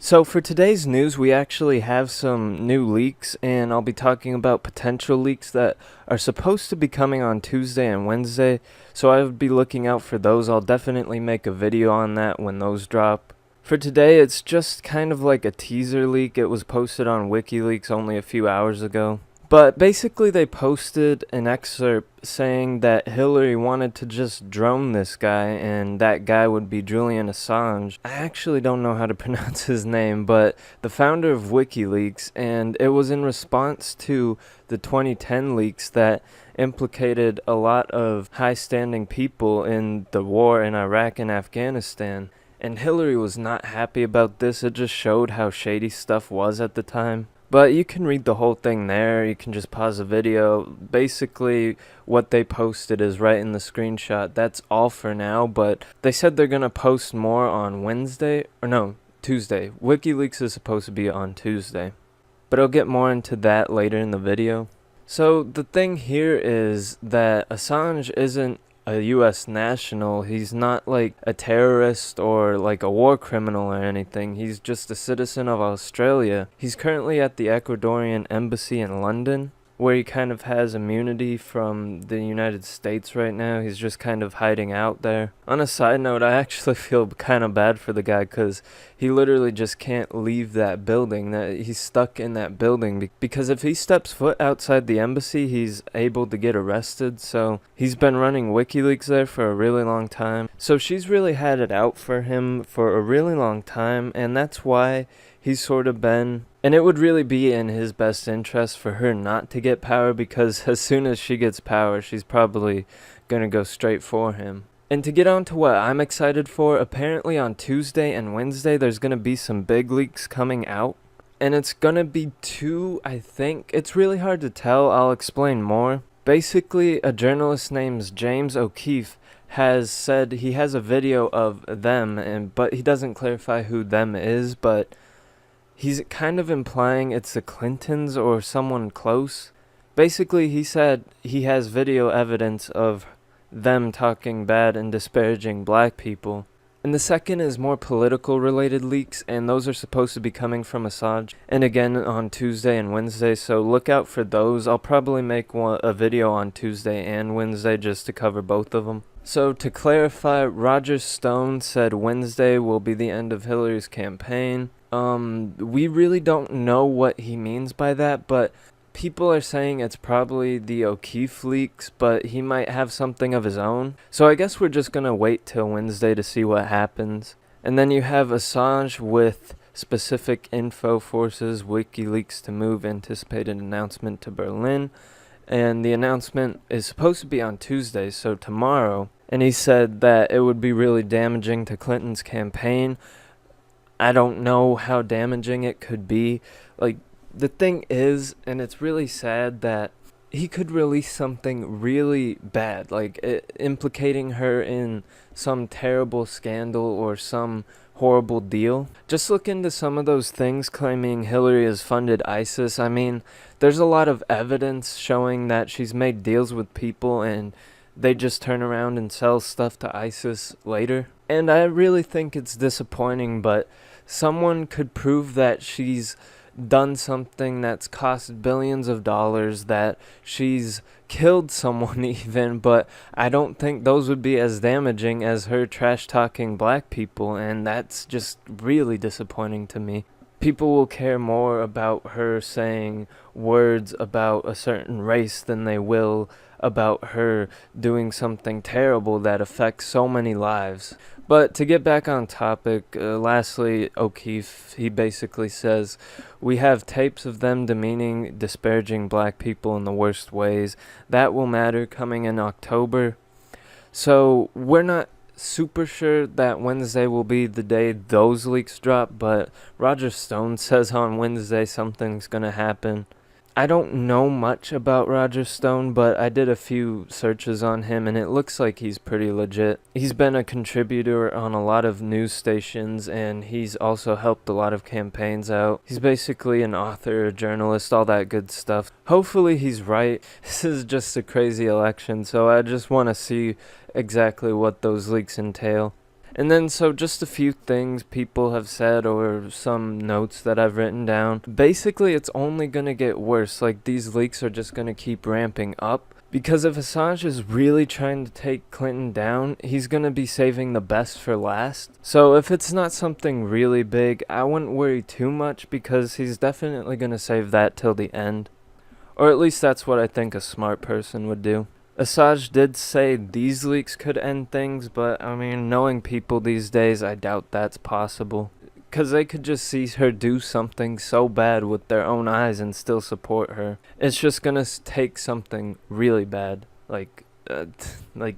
So for today's news, we actually have some new leaks, and I'll be talking about potential leaks that are supposed to be coming on Tuesday and Wednesday. So I would be looking out for those. I'll definitely make a video on that when those drop. For today, it's just kind of like a teaser leak. It was posted on WikiLeaks only a few hours ago. But basically, they posted an excerpt saying that Hillary wanted to just drone this guy, and that guy would be Julian Assange. I actually don't know how to pronounce his name, but the founder of WikiLeaks, and it was in response to the 2010 leaks that implicated a lot of high-standing people in the war in Iraq and Afghanistan. And Hillary was not happy about this. It just showed how shady stuff was at the time. But you can read the whole thing there. You can just pause the video. Basically, what they posted is right in the screenshot. That's all for now, but they said they're going to post more on Wednesday. Or no, Tuesday. WikiLeaks is supposed to be on Tuesday. But I'll get more into that later in the video. So the thing here is that Assange isn't a US national. He's not like a terrorist or like a war criminal or anything. He's just a citizen of Australia. He's currently at the Ecuadorian embassy in London, where he kind of has immunity from the United States right now. He's just kind of hiding out there. On a side note, I actually feel kind of bad for the guy because he literally just can't leave that building. That he's stuck in that building because if he steps foot outside the embassy, he's able to get arrested. So he's been running WikiLeaks there for a really long time. So she's really had it out for him for a really long time, and that's why he's sort of been, and it would really be in his best interest for her not to get power, because as soon as she gets power, she's probably gonna go straight for him. And to get on to what I'm excited for, apparently on Tuesday and Wednesday there's gonna be some big leaks coming out. And it's gonna be two, I think. It's really hard to tell. I'll explain more. Basically, a journalist named James O'Keefe has said he has a video of them, but he doesn't clarify who them is, but he's kind of implying it's the Clintons or someone close. Basically, he said he has video evidence of them talking bad and disparaging black people. And the second is more political related leaks, and those are supposed to be coming from Assange. And again on Tuesday and Wednesday, so look out for those. I'll probably make a video on Tuesday and Wednesday just to cover both of them. So to clarify, Roger Stone said Wednesday will be the end of Hillary's campaign. We really don't know what he means by that, but people are saying it's probably the O'Keefe leaks, but he might have something of his own. So I guess we're just gonna wait till Wednesday to see what happens. And then you have Assange with specific info forces WikiLeaks to move anticipated announcement to Berlin. And the announcement is supposed to be on Tuesday, so tomorrow. And he said that it would be really damaging to Clinton's campaign. I don't know how damaging it could be. Like, the thing is, and it's really sad, that he could release something really bad, like implicating her in some terrible scandal or some horrible deal. Just look into some of those things claiming Hillary has funded ISIS. I mean, there's a lot of evidence showing that she's made deals with people and they just turn around and sell stuff to ISIS later. And I really think it's disappointing, but someone could prove that she's done something that's cost billions of dollars, that she's killed someone even, but I don't think those would be as damaging as her trash talking black people, and that's just really disappointing to me. People will care more about her saying words about a certain race than they will about her doing something terrible that affects so many lives. But to get back on topic, lastly, O'Keefe, he basically says, we have tapes of them demeaning, disparaging black people in the worst ways. That will matter coming in October. So we're not super sure that Wednesday will be the day those leaks drop, but Roger Stone says on Wednesday something's gonna happen. I don't know much about Roger Stone, but I did a few searches on him, and it looks like he's pretty legit. He's been a contributor on a lot of news stations, and he's also helped a lot of campaigns out. He's basically an author, a journalist, all that good stuff. Hopefully he's right. This is just a crazy election, so I just want to see exactly what those leaks entail. And then, so just a few things people have said or some notes that I've written down. Basically, it's only gonna get worse. Like, these leaks are just gonna keep ramping up. Because if Assange is really trying to take Clinton down, he's gonna be saving the best for last. So if it's not something really big, I wouldn't worry too much because he's definitely gonna save that till the end. Or at least that's what I think a smart person would do. Assange did say these leaks could end things, but I mean, knowing people these days, I doubt that's possible. Because they could just see her do something so bad with their own eyes and still support her. It's just gonna take something really bad, like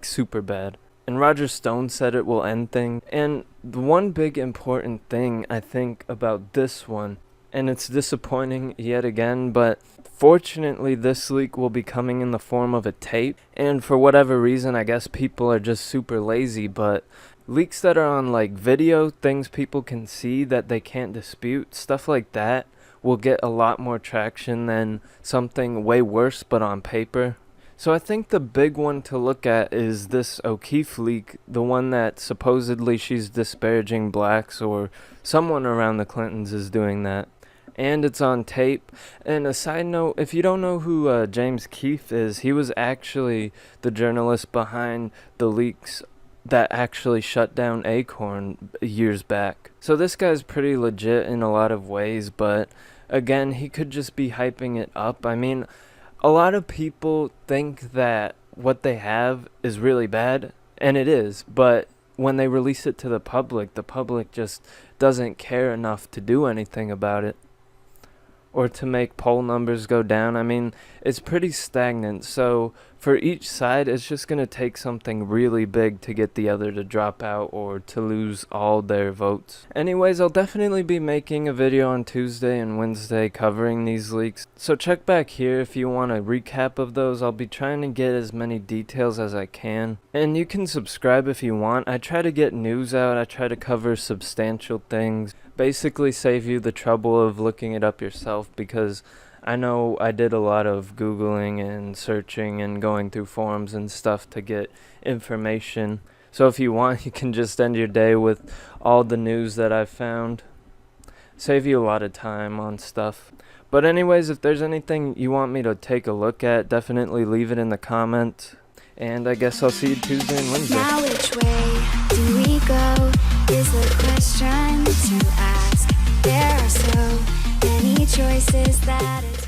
super bad. And Roger Stone said it will end things. And the one big important thing I think about this one, and it's disappointing yet again, but fortunately this leak will be coming in the form of a tape. And for whatever reason, I guess people are just super lazy, but leaks that are on like video, things people can see that they can't dispute, stuff like that will get a lot more traction than something way worse but on paper. So I think the big one to look at is this O'Keefe leak, the one that supposedly she's disparaging blacks, or someone around the Clintons is doing that. And it's on tape. And a side note, if you don't know who James Keefe is, he was actually the journalist behind the leaks that actually shut down Acorn years back. So this guy's pretty legit in a lot of ways, but again, he could just be hyping it up. I mean, a lot of people think that what they have is really bad, and it is, but when they release it to the public just doesn't care enough to do anything about it, or to make poll numbers go down. I mean, it's pretty stagnant, so for each side, it's just going to take something really big to get the other to drop out or to lose all their votes. Anyways, I'll definitely be making a video on Tuesday and Wednesday covering these leaks, so check back here if you want a recap of those. I'll be trying to get as many details as I can, and you can subscribe if you want. I try to get news out, I try to cover substantial things, basically save you the trouble of looking it up yourself, because I know I did a lot of Googling and searching and going through forums and stuff to get information. So if you want, you can just end your day with all the news that I've found. Save you a lot of time on stuff. But anyways, if there's anything you want me to take a look at, definitely leave it in the comments. And I guess I'll see you Tuesday and Wednesday. Now which way do we go is the question to ask. There are so many choices that it's